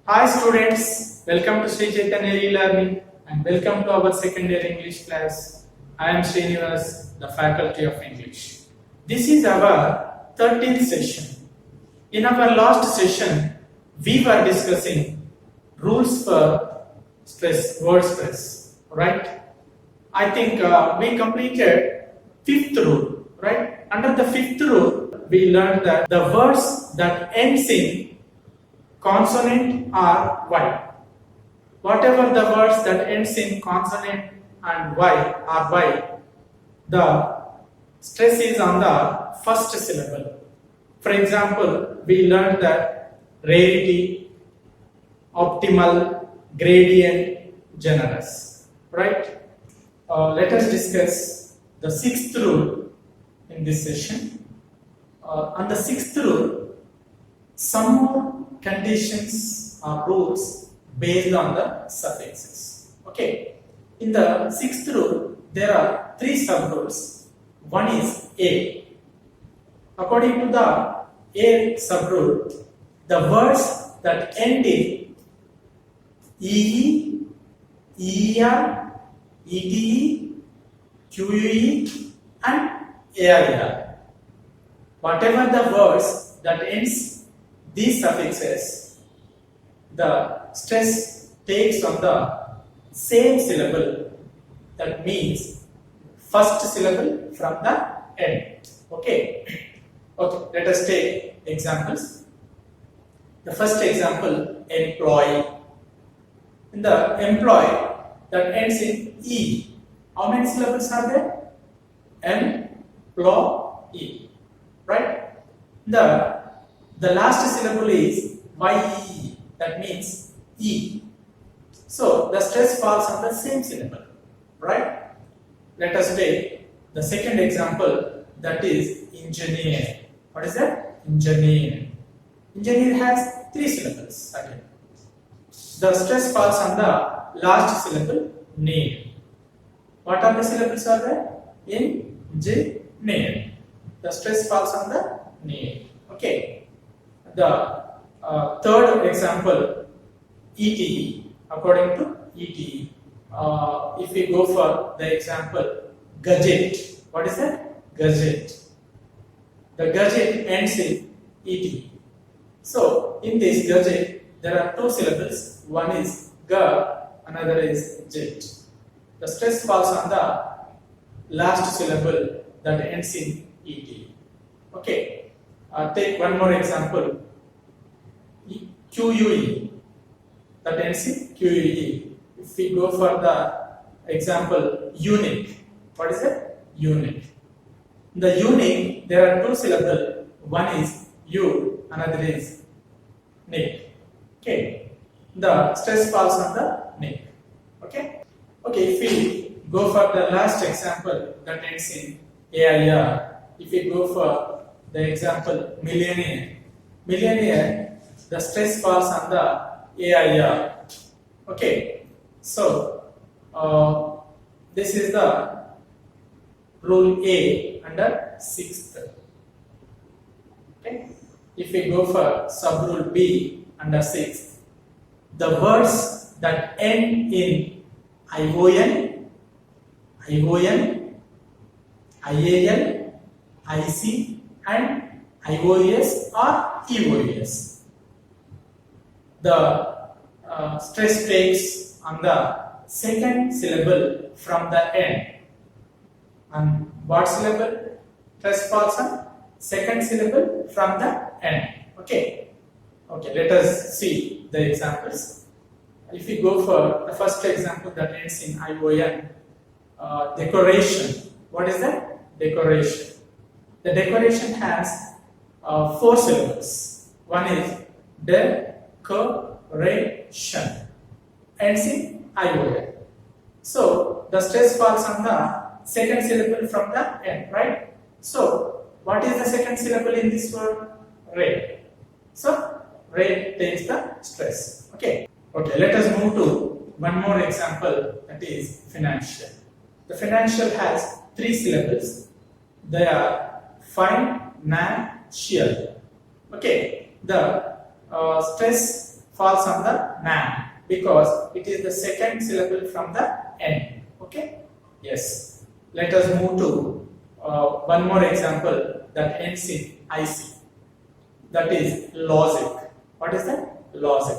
Hi students, welcome to Sri Chaitanya e-learning and welcome to our second year English class. I am Srinivas, the faculty of English. This is our 13th session. In our last session, we were discussing rules for word stress, right? I think we completed fifth rule, right? Under the fifth rule, we learned that the words that ends in consonant or Y. Whatever the words that ends in consonant and Y or Y, the stress is on the first syllable. For example, we learned that rarity, optimal, gradient, generous. Right? Let us discuss the sixth rule in this session. On the sixth rule, some more conditions or rules based on the suffixes. Okay. In the sixth rule, there are three sub-rules. One is A. According to the A sub-rule, the words that end in EE, EER, ETE, QUE and AIR. Whatever the words that ends these suffixes, the stress takes on the same syllable, that means first syllable from the end. Okay. Okay, let us take examples. The first example, employee. In the employee that ends in E, how many syllables are there? Employee, right? The last syllable is YE, that means E. So the stress falls on the same syllable, right? Let us take the second example, that is engineer. What is that? Engineer. Engineer has three syllables again. The stress falls on the last syllable, near. What are the syllables are there? Engineer. The stress falls on the near. Okay. The third example, ETE. According to ETE, if we go for the example, gadget. What is that? Gadget. The gadget ends in ETE. So in this gadget, there are two syllables. One is ga, another is jet. The stress falls on the last syllable that ends in ET. Okay. Take one more example. QUE, that ends in QUE. If we go for the example, unit. What is it? Unit. In the unit, there are two syllables. One is U, another is nick. Okay. The stress falls on the nick. Okay. Okay. If we go for the last example, that ends in AIR. If we go for the example, millionaire. Millionaire, the stress falls on the AIR. Okay. So, this is the rule A under 6th. Okay. If we go for sub rule B under 6th, the words that end in ION, ION, IAL, IC and IOS or EOS. The stress takes on the second syllable from the end. And what syllable? Stress falls on second syllable from the end. Okay. Okay, let us see the examples. If we go for the first example that ends in ION, decoration. What is that? Decoration. The decoration has four syllables. One is decoration, ends in ION. So the stress falls on the second syllable from the end, right? So what is the second syllable in this word? Red. So red takes the stress. Okay. Okay. Let us move to one more example, that is financial. The financial has three syllables. They are financial. Okay. The stress falls on the man because it is the second syllable from the end. Okay? Yes. Let us move to one more example that ends in IC. That is logic. What is that? Logic.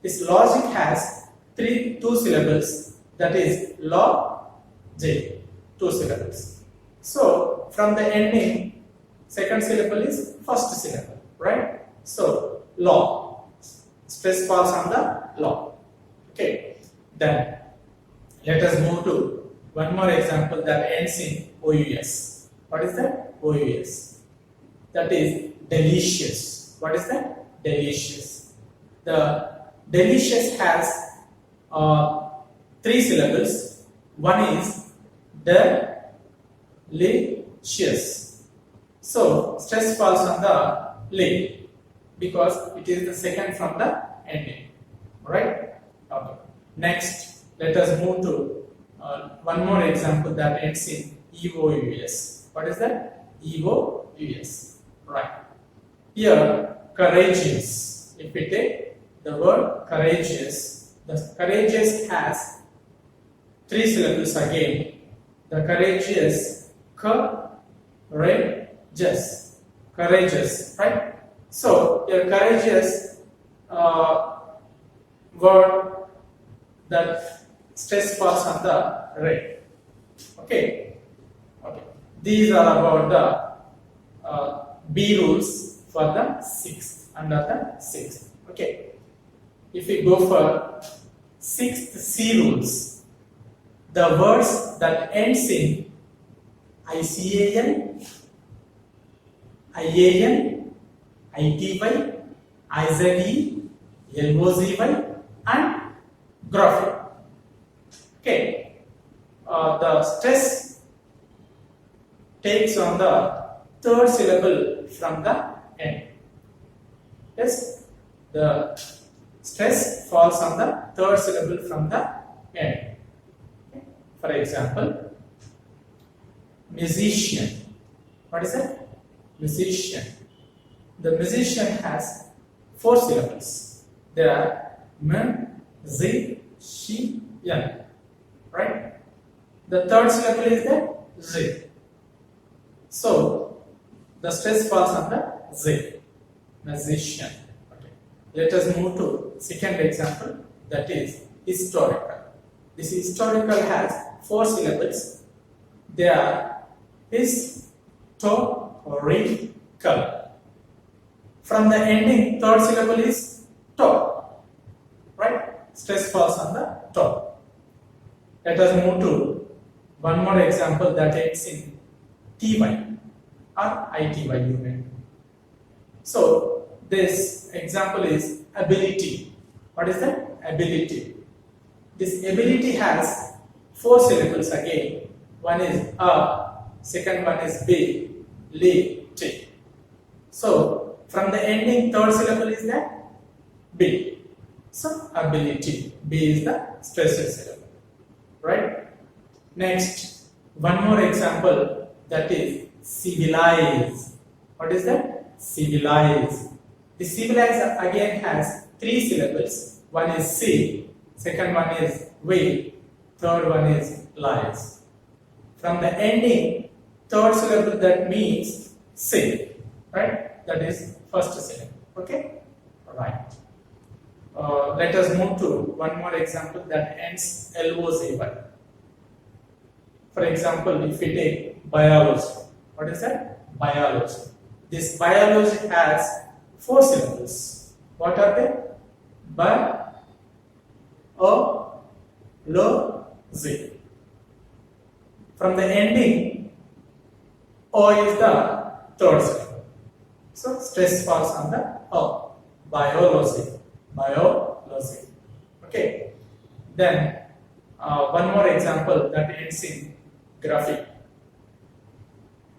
This logic has two syllables. That is logic. 2 syllables. So from the ending, second syllable is first syllable, right? So law. Stress falls on the law. Okay. Then let us move to one more example that ends in OUS. What is that? OUS. That is delicious. What is that? Delicious. The delicious has 3 syllables. One is delicious. So stress falls on the li because it is the second from the ending. Alright? Okay. Next, let us move to one more example that ends in EOUS. What is that? EOUS. Right. Here, courageous. If we take the word courageous, the courageous has 3 syllables again. The courageous, courageous, courageous, right? So, your courageous word that stress falls on the red. Okay. Okay. These are about the B rules for the 6th under the 6th. Okay. If we go for 6th C rules, the words that ends in ICAN, IAN, ITY, IZE, LOZY, and graphic. Okay. The stress takes on the 3rd syllable from the end. Yes, the stress falls on the 3rd syllable from the end. Okay. For example, musician. What is that? Musician. The musician has 4 syllables. There are M-Z-C-N. Right? The 3rd syllable is the Z. So, the stress falls on the Z. Musician. Okay. Let us move to second example, that is historical. This historical has 4 syllables. They are historical. From the ending, 3rd syllable is to. Right? Stress falls on the to. Let us move to one more example that ends in TY or ITY unit. So, this example is ability. What is that? Ability. This ability has 4 syllables again. One is A, second one is B, li, T. So, from the ending, 3rd syllable is that B. So, ability. B is the stressed syllable. Right? Next, one more example that is civilize. What is that? Civilize. The civilize again has 3 syllables. One is C, second one is we, third one is lies. From the ending, 3rd syllable that means C. Right? That is first syllable. Okay? Right. Let us move to one more example that ends LOZY. For example, if we take biology. What is that? Biology. This biology has 4 syllables. What are they? Bi-o-lo-zy. From the ending, O is the 3rd syllable. So stress falls on the O. Biology. Biology. Okay. Then one more example that ends in graphic.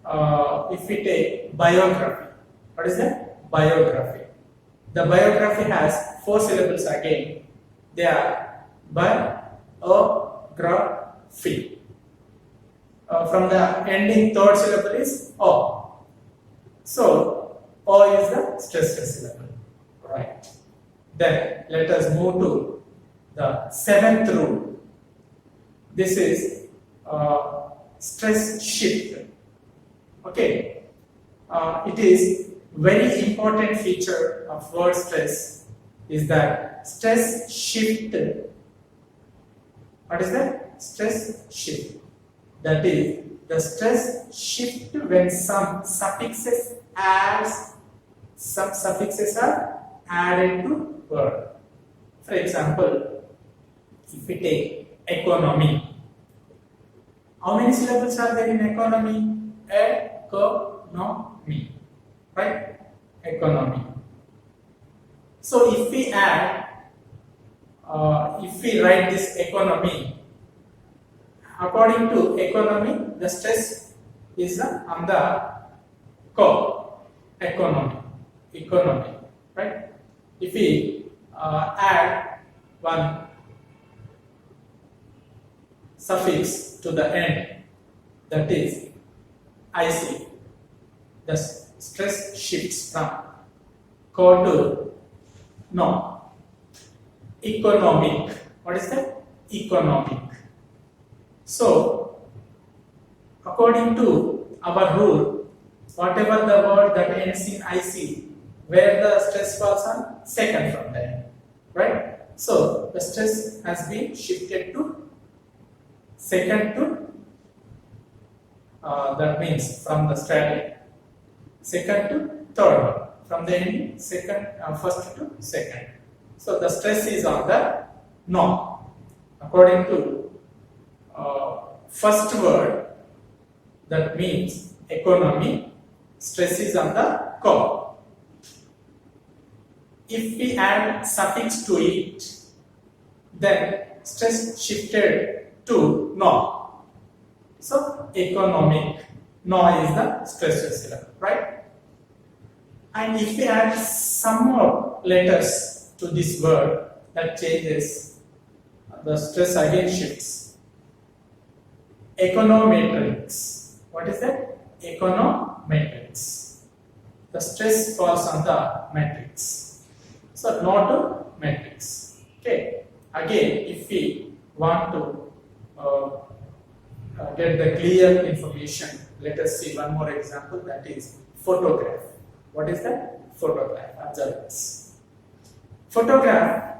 If we take biography, what is that? Biography. The biography has 4 syllables again. They are biography. From the ending, 3rd syllable is O. So O is the stressed syllable. Right. Then let us move to the seventh rule. This is stress shift. Okay, it is very important feature of word stress is that stress shift. What is that? Stress shift. That is the stress shift when some suffixes are added to word. For example, if we take economy, how many syllables are there in economy? Economy, right? Economy. So if we write this economy, according to economy, the stress is on the economy, right? If we add one suffix to the end, that is IC, the stress shifts from co to economic. What is that? Economic. So, according to our rule, whatever the word that ends in IC, where the stress falls on, second from there, right? So, the stress has been shifted to second to, that means from the starting, second to third one, from the ending, first to second. So, the stress is on the according to first word, that means economy, stress is on the co. If we add suffix to it, then stress shifted to no. So economic, no is the stress syllable, right? And if we add some more letters to this word, that changes, the stress again shifts. Econometrics. What is that? Econometrics. The stress falls on the matrix. So not to matrix. Okay. Again, if we want to get the clear information, let us see one more example, that is photograph. What is that? Photograph. Observe this. Photograph,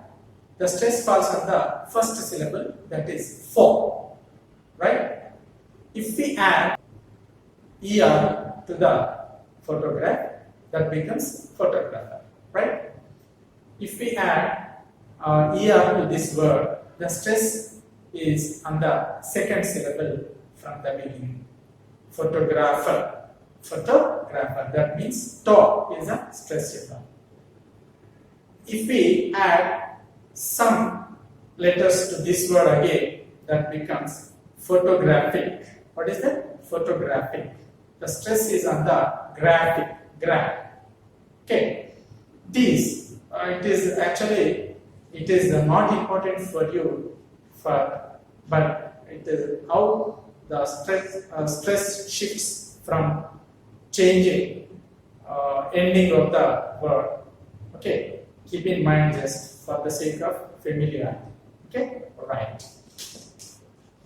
the stress falls on the first syllable, that is pho, right? If we add er to the photograph, that becomes photographer, right? If we add er to this word, the stress is on the second syllable from the beginning. Photographer. Photographer, that means to is a stress syllable. If we add some letters to this word again, that becomes photographic. What is that? Photographic. The stress is on the graphic, graph. Okay. This, it is not important for you, but it is how the stress shifts from changing ending of the word. Okay. Keep in mind just for the sake of familiarity. Okay. Right.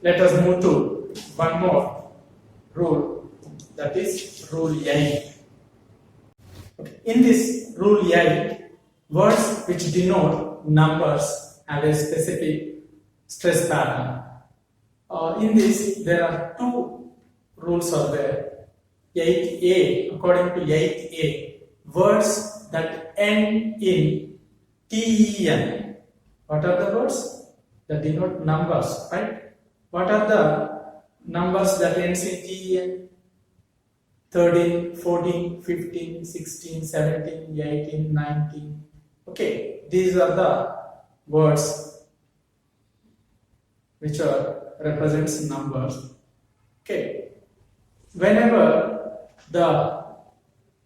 Let us move to one more rule, that is rule 8. In this rule 8, words which denote numbers have a specific stress pattern. In this, there are two rules are there. 8a, according to 8a, words that end in ten. What are the words that denote numbers, right? What are the numbers that ends in ten? 13, 14, 15, 16, 17, 18, 19. Okay, these are the words which represents numbers. Okay, whenever the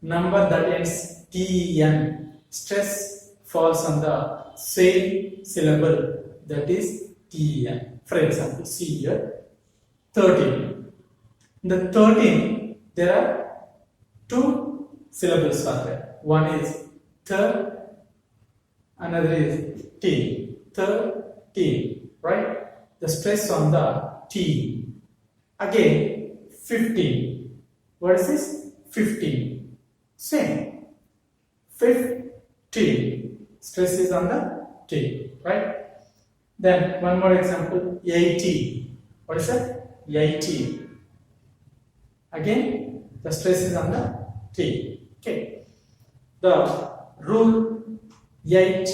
number that ends ten, stress falls on the same syllable, that is ten. For example, see here, 13. In the 13, there are two syllables are there. One is th, another is T, 13, right? The stress on the T. Again, 15. What is this? 15. Same. 15. Stress is on the T, right? Then one more example, 80. What is that? 80. Again, the stress is on the T. Okay. The rule 8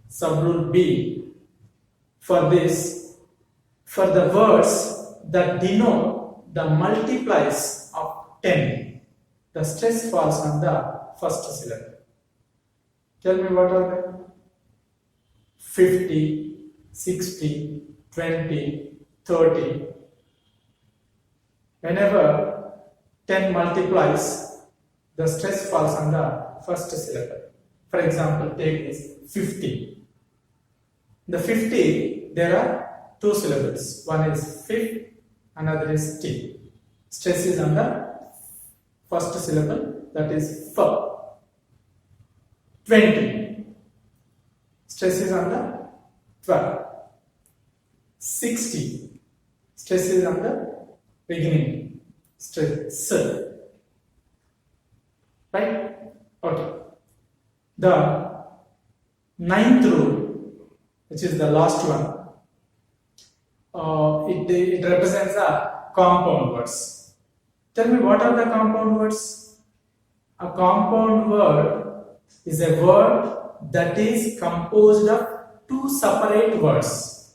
sub rule B for this, for the words that denote the multiplies of 10, the stress falls on the first syllable. Tell me what are they? 50, 60, 20, 30. Whenever 10 multiplies, the stress falls on the first syllable. For example, take this 50. The 50, there are two syllables. One is fifth, another is T. Stress is on the first syllable, that is F. 20. Stress is on the 12. 60. Stress is on the beginning. Stress. Right? Okay. The ninth rule, which is the last one, it represents the compound words. Tell me, what are the compound words? A compound word is a word that is composed of two separate words,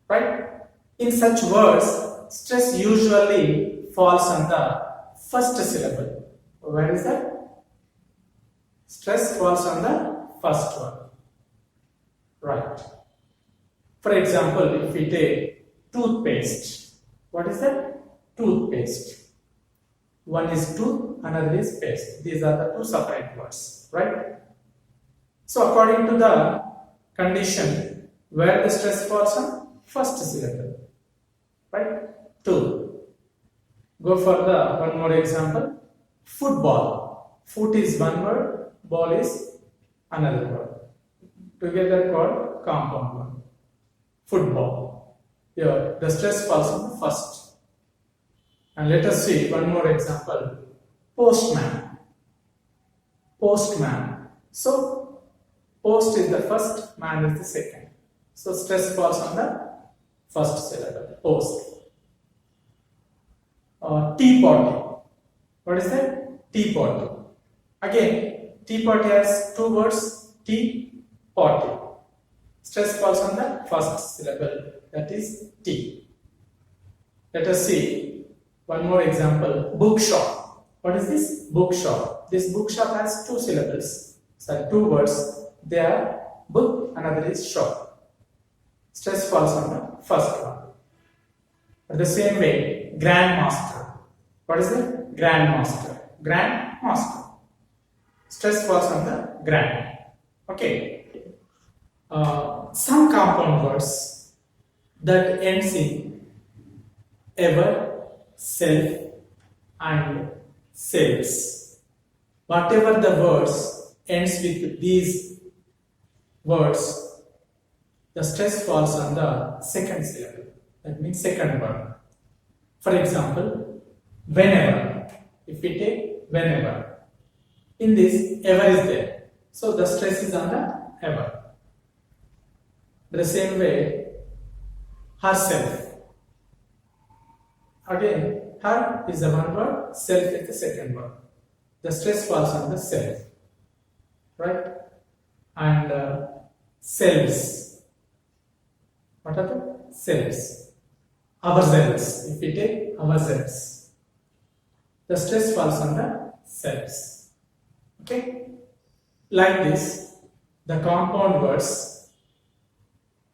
right? In such words, stress usually falls on the first syllable. Where is that? Stress falls on the first one, right? For example, if we take toothpaste, what is that? Toothpaste. One is tooth, another is paste. These are the two separate words, right? So according to the condition, where the stress falls on? First syllable, right? Two. Go for the one more example. Football. Foot is one word, ball is another word. Together called compound word. Football. Here the stress falls on the first. And let us see one more example. Postman. Postman. So post is the first, man is the second. So stress falls on the first syllable. Post. Teapot. What is that? Teapot. Again, teapot has two words. Tea, potty. Stress falls on the first syllable, that is T. Let us see one more example. Bookshop. What is this? Bookshop. This bookshop has two syllables. So two words. They are book, another is shop. Stress falls on the first one. The same way, grandmaster. What is it? Grandmaster. Grandmaster. Stress falls on the grand. Okay. Some compound words that ends in ever, self, and selves. Whatever the words ends with these words, the stress falls on the second syllable. That means second word. For example, whenever. If we take whenever, in this ever is there, so the stress is on the ever. The same way, herself. Again, her is the one word, self is the second word. The stress falls on the self, right? And selves. What are the selves? Ourselves. If we take ourselves, the stress falls on the selves. Okay? Like this, the compound words,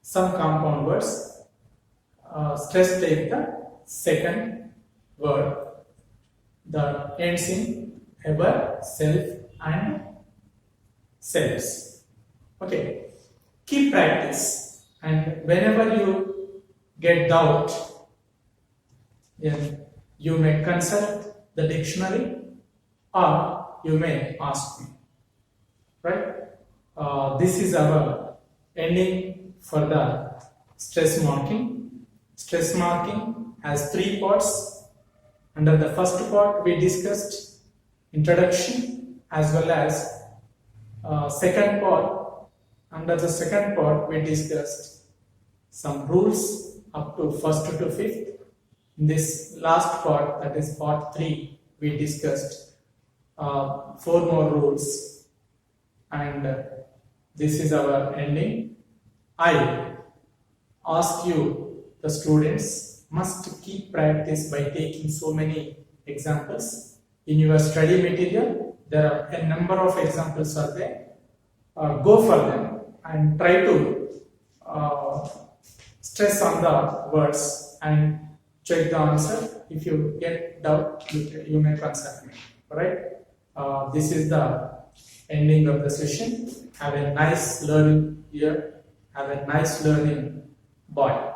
some compound words, stress take the second word that ends in ever, self, and selves. Okay, keep practice, and whenever you get doubt, then you may consult the dictionary or you may ask me, right? This is our ending for the stress marking. Stress marking has three parts. Under the first part, we discussed introduction as well as second part. Under the second part, we discussed some rules up to first to fifth. In this last part, that is part 3, we discussed 4 more rules, and this is our ending. I ask you, the students must keep practice by taking so many examples. In your study material, there are a number of examples are there. Go for them and try to stress on the words and check the answer. If you get doubt, you may consult me. Alright? This is the ending of the session. Have a nice learning year. Have a nice learning. Bye.